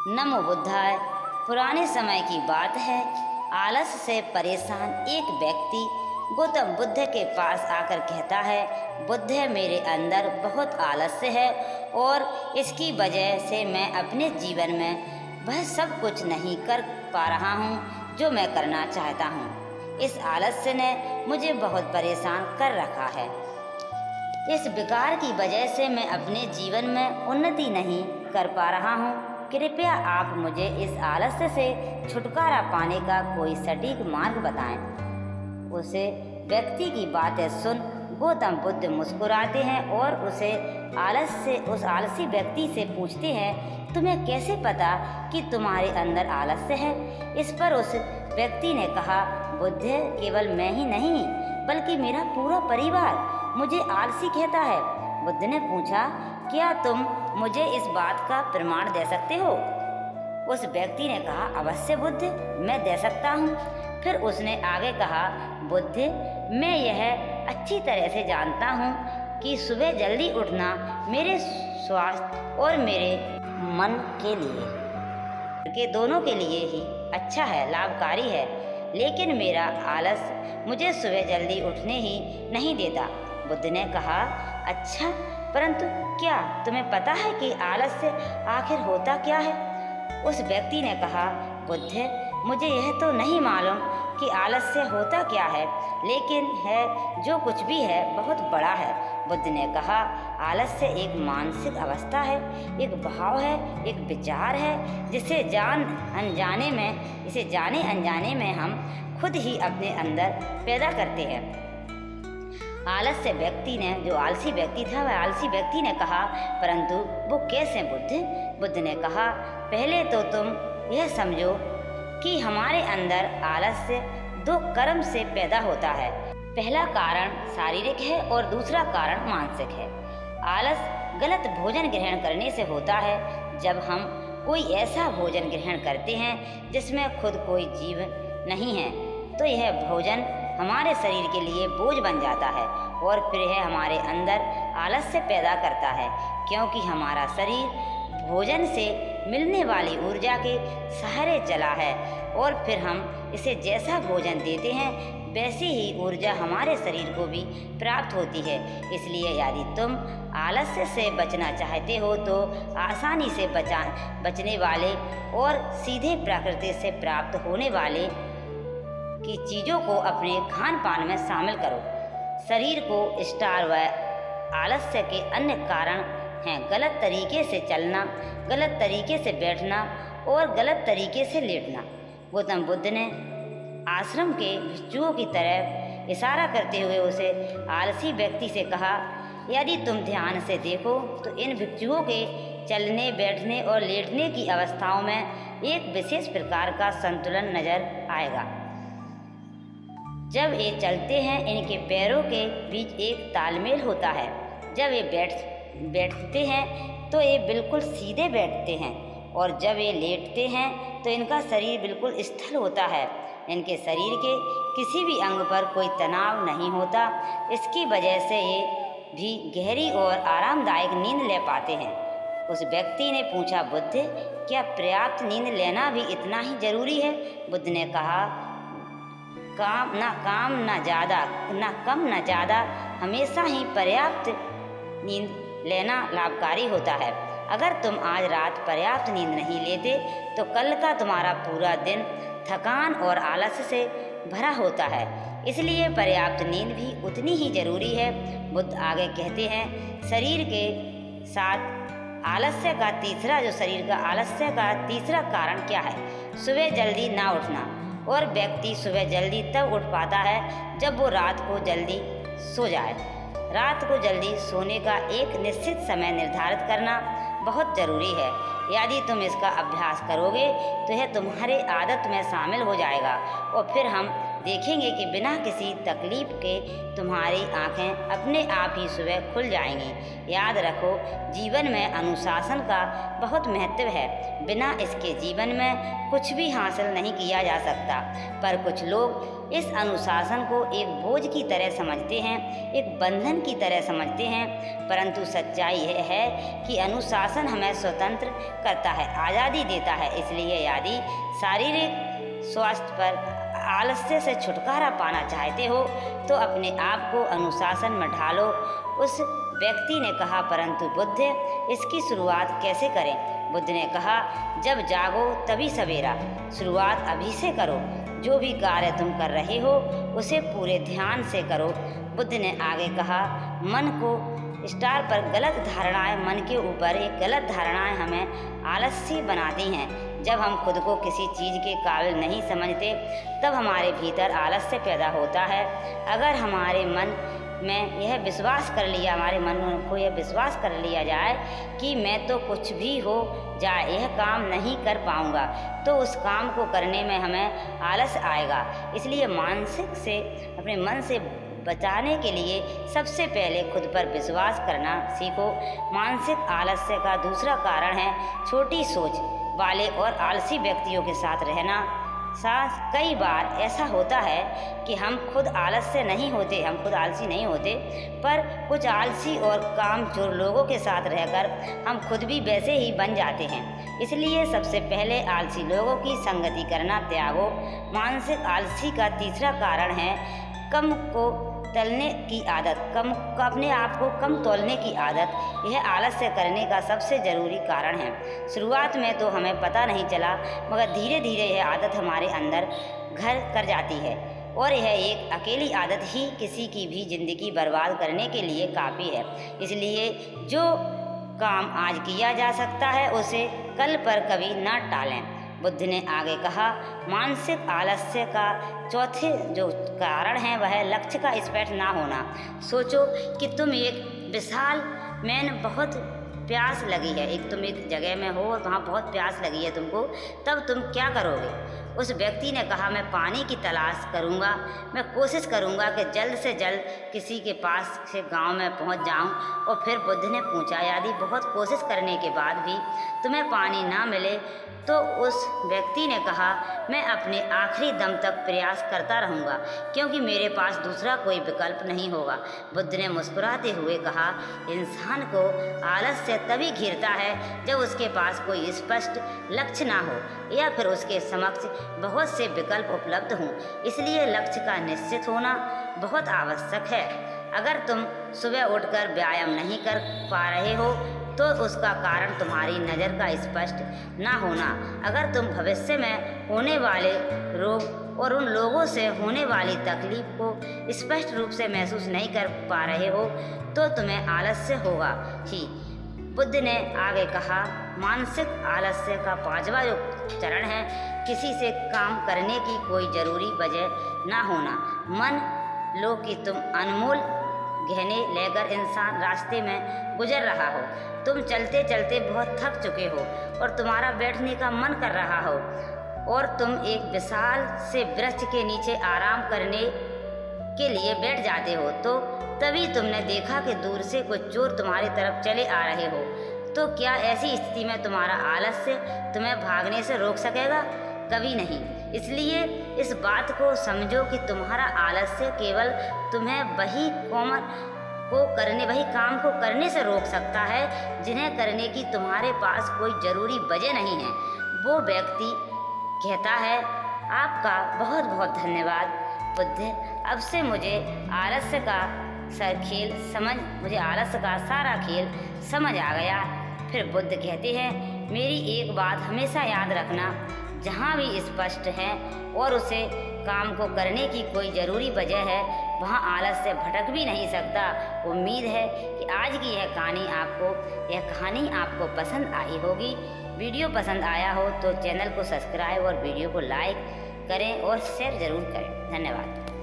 नमो बुद्धाय। पुराने समय की बात है। आलस से परेशान एक व्यक्ति गौतम बुद्ध के पास आकर कहता है, बुद्ध, मेरे अंदर बहुत आलस्य है और इसकी वजह से मैं अपने जीवन में वह सब कुछ नहीं कर पा रहा हूँ जो मैं करना चाहता हूँ। इस आलस्य ने मुझे बहुत परेशान कर रखा है। इस विकार की वजह से मैं अपने जीवन में उन्नति नहीं कर पा रहा हूँ। कृपया आप मुझे इस आलस्य से छुटकारा पाने का कोई सटीक मार्ग बताएं। उसे व्यक्ति की बातें सुन गौतम बुद्ध मुस्कुराते हैं और उस आलसी व्यक्ति से पूछते हैं, तुम्हें कैसे पता कि तुम्हारे अंदर आलस्य है? इस पर उस व्यक्ति ने कहा, बुद्ध, केवल मैं ही नहीं बल्कि मेरा पूरा परिवार मुझे आलसी कहता है। बुद्ध ने पूछा, क्या तुम मुझे इस बात का प्रमाण दे सकते हो? उस व्यक्ति ने कहा, अवश्य बुद्ध, मैं दे सकता हूँ। फिर उसने आगे कहा, बुद्ध, मैं यह अच्छी तरह से जानता हूँ कि सुबह जल्दी उठना मेरे स्वास्थ्य और मेरे मन के दोनों के लिए ही अच्छा है, लाभकारी है। लेकिन मेरा आलस मुझे सुबह जल्दी उठने ही नहीं देता। बुद्ध ने कहा, अच्छा, परंतु क्या तुम्हें पता है कि आलस्य आखिर होता क्या है? उस व्यक्ति ने कहा, बुद्ध, मुझे यह तो नहीं मालूम कि आलस्य होता क्या है, लेकिन है जो कुछ भी है बहुत बड़ा है। बुद्ध ने कहा, आलस्य एक मानसिक अवस्था है, एक भाव है, एक विचार है जिसे जाने अनजाने में हम खुद ही अपने अंदर पैदा करते हैं। आलस्य व्यक्ति ने, जो आलसी व्यक्ति था, वह आलसी व्यक्ति ने कहा, परंतु वो कैसे बुद्ध? बुद्ध ने कहा, पहले तो तुम यह समझो कि हमारे अंदर आलस्य दो कर्म से पैदा होता है। पहला कारण शारीरिक है और दूसरा कारण मानसिक है। आलस गलत भोजन ग्रहण करने से होता है। जब हम कोई ऐसा भोजन ग्रहण करते हैं जिसमें खुद कोई जीव नहीं है, तो यह भोजन हमारे शरीर के लिए बोझ बन जाता है और फिर यह हमारे अंदर आलस्य पैदा करता है, क्योंकि हमारा शरीर भोजन से मिलने वाली ऊर्जा के सहारे चला है और फिर हम इसे जैसा भोजन देते हैं वैसी ही ऊर्जा हमारे शरीर को भी प्राप्त होती है। इसलिए यदि तुम आलस्य से बचना चाहते हो तो आसानी से बचने वाले और सीधे प्रकृति से प्राप्त होने वाले की चीज़ों को अपने खान पान में शामिल करो। शरीर को स्टार व आलस्य के अन्य कारण हैं गलत तरीके से चलना, गलत तरीके से बैठना और गलत तरीके से लेटना। गौतम बुद्ध ने आश्रम के भिक्षुओं की तरफ इशारा करते हुए उसे आलसी व्यक्ति से कहा, यदि तुम ध्यान से देखो तो इन भिक्षुओं के चलने, बैठने और लेटने की अवस्थाओं में एक विशेष प्रकार का संतुलन नजर आएगा। जब ये चलते हैं, इनके पैरों के बीच एक तालमेल होता है। जब ये बैठते हैं तो ये बिल्कुल सीधे बैठते हैं और जब ये लेटते हैं तो इनका शरीर बिल्कुल स्थिर होता है। इनके शरीर के किसी भी अंग पर कोई तनाव नहीं होता। इसकी वजह से ये भी गहरी और आरामदायक नींद ले पाते हैं। उस व्यक्ति ने पूछा, बुद्ध, क्या पर्याप्त नींद लेना भी इतना ही जरूरी है? बुद्ध ने कहा, ना कम ना ज़्यादा, हमेशा ही पर्याप्त नींद लेना लाभकारी होता है। अगर तुम आज रात पर्याप्त नींद नहीं लेते तो कल का तुम्हारा पूरा दिन थकान और आलस्य से भरा होता है। इसलिए पर्याप्त नींद भी उतनी ही जरूरी है। बुद्ध आगे कहते हैं, शरीर के साथ आलस्य का तीसरा कारण क्या है? सुबह जल्दी ना उठना। और व्यक्ति सुबह जल्दी तब उठ पाता है जब वो रात को जल्दी सो जाए। रात को जल्दी सोने का एक निश्चित समय निर्धारित करना बहुत ज़रूरी है। यदि तुम इसका अभ्यास करोगे तो यह तुम्हारे आदत में शामिल हो जाएगा और फिर हम देखेंगे कि बिना किसी तकलीफ के तुम्हारी आंखें अपने आप ही सुबह खुल जाएंगी। याद रखो, जीवन में अनुशासन का बहुत महत्व है। बिना इसके जीवन में कुछ भी हासिल नहीं किया जा सकता। पर कुछ लोग इस अनुशासन को एक बोझ की तरह समझते हैं, एक बंधन की तरह समझते हैं। परंतु सच्चाई यह है कि अनुशासन हमें स्वतंत्र करता है, आज़ादी देता है। इसलिए यदि शारीरिक स्वास्थ्य पर आलस्य से छुटकारा पाना चाहते हो तो अपने आप को अनुशासन में ढालो। उस व्यक्ति ने कहा, परंतु बुद्ध, इसकी शुरुआत कैसे करें? बुद्ध ने कहा, जब जागो तभी सवेरा। शुरुआत अभी से करो। जो भी कार्य तुम कर रहे हो उसे पूरे ध्यान से करो। बुद्ध ने आगे कहा, मन को स्टार पर गलत धारणाएं, मन के ऊपर एक गलत धारणाएं हमें आलसी बनाती हैं। जब हम खुद को किसी चीज़ के काबिल नहीं समझते तब हमारे भीतर आलस्य पैदा होता है। अगर हमारे मन में यह विश्वास कर लिया, हमारे मन को यह विश्वास कर लिया जाए कि मैं तो कुछ भी हो जाए यह काम नहीं कर पाऊंगा, तो उस काम को करने में हमें आलस आएगा। इसलिए मानसिक से अपने मन से बचाने के लिए सबसे पहले खुद पर विश्वास करना सीखो। मानसिक आलस्य का दूसरा कारण है छोटी सोच वाले और आलसी व्यक्तियों के साथ रहना। कई बार ऐसा होता है कि हम खुद आलस्य नहीं होते, हम खुद आलसी नहीं होते, पर कुछ आलसी और कामचोर लोगों के साथ रहकर हम खुद भी वैसे ही बन जाते हैं। इसलिए सबसे पहले आलसी लोगों की संगति करना त्यागो। मानसिक आलसी का तीसरा कारण है कम को तलने की आदत, अपने आप को कम तोलने की आदत। यह आलस्य करने का सबसे ज़रूरी कारण है। शुरुआत में तो हमें पता नहीं चला, मगर धीरे धीरे यह आदत हमारे अंदर घर कर जाती है और यह एक अकेली आदत ही किसी की भी ज़िंदगी बर्बाद करने के लिए काफ़ी है। इसलिए जो काम आज किया जा सकता है उसे कल पर कभी ना टालें। बुद्ध ने आगे कहा, मानसिक आलस्य का चौथे जो कारण है वह लक्ष्य का स्पष्ट ना होना। सोचो कि तुम एक विशाल बहुत प्यास लगी है, तुम एक जगह में हो, वहाँ बहुत प्यास लगी है तुमको, तब तुम क्या करोगे? उस व्यक्ति ने कहा, मैं पानी की तलाश करूँगा, मैं कोशिश करूँगा कि जल्द से जल्द किसी के पास से गांव में पहुँच जाऊँ। और फिर बुद्ध ने पूछा, यदि बहुत कोशिश करने के बाद भी तुम्हें पानी ना मिले तो उस व्यक्ति ने कहा, मैं अपने आखिरी दम तक प्रयास करता रहूँगा, क्योंकि मेरे पास दूसरा कोई विकल्प नहीं होगा। बुद्ध ने मुस्कुराते हुए कहा, इंसान को आलस्य तभी घिरता है जब उसके पास कोई स्पष्ट लक्ष्य ना हो या फिर उसके समक्ष बहुत से विकल्प उपलब्ध हों। इसलिए लक्ष्य का निश्चित होना बहुत आवश्यक है। अगर तुम सुबह उठकर व्यायाम नहीं कर पा रहे हो तो उसका कारण तुम्हारी नज़र का स्पष्ट ना होना। अगर तुम भविष्य में होने वाले रोग और उन लोगों से होने वाली तकलीफ को स्पष्ट रूप से महसूस नहीं कर पा रहे हो तो तुम्हें आलस्य होगा ही। बुद्ध ने आगे कहा, मानसिक आलस्य का पांचवा जो चरण है, किसी से काम करने की कोई ज़रूरी वजह ना होना। मन लो कि तुम अनमोल गहने लेकर इंसान रास्ते में गुजर रहा हो, तुम चलते चलते बहुत थक चुके हो और तुम्हारा बैठने का मन कर रहा हो और तुम एक विशाल से वृक्ष के नीचे आराम करने के लिए बैठ जाते हो, तो तभी तुमने देखा कि दूर से कुछ चोर तुम्हारी तरफ चले आ रहे हो। तो क्या ऐसी स्थिति में तुम्हारा आलस्य तुम्हें भागने से रोक सकेगा? कभी नहीं। इसलिए इस बात को समझो कि तुम्हारा आलस्य केवल तुम्हें वही काम को करने से रोक सकता है जिन्हें करने की तुम्हारे पास कोई ज़रूरी वजह नहीं है। वो व्यक्ति कहता है, आपका बहुत बहुत धन्यवाद बुद्ध, अब से मुझे आलस्य का सारा खेल समझ आ गया। फिर बुद्ध कहते हैं, मेरी एक बात हमेशा याद रखना, जहाँ भी स्पष्ट है और उसे काम को करने की कोई ज़रूरी वजह है वहाँ आलस्य भटक भी नहीं सकता। उम्मीद है कि आज की यह कहानी आपको पसंद आई होगी। वीडियो पसंद आया हो तो चैनल को सब्सक्राइब और वीडियो को लाइक करें और शेयर ज़रूर करें। धन्यवाद।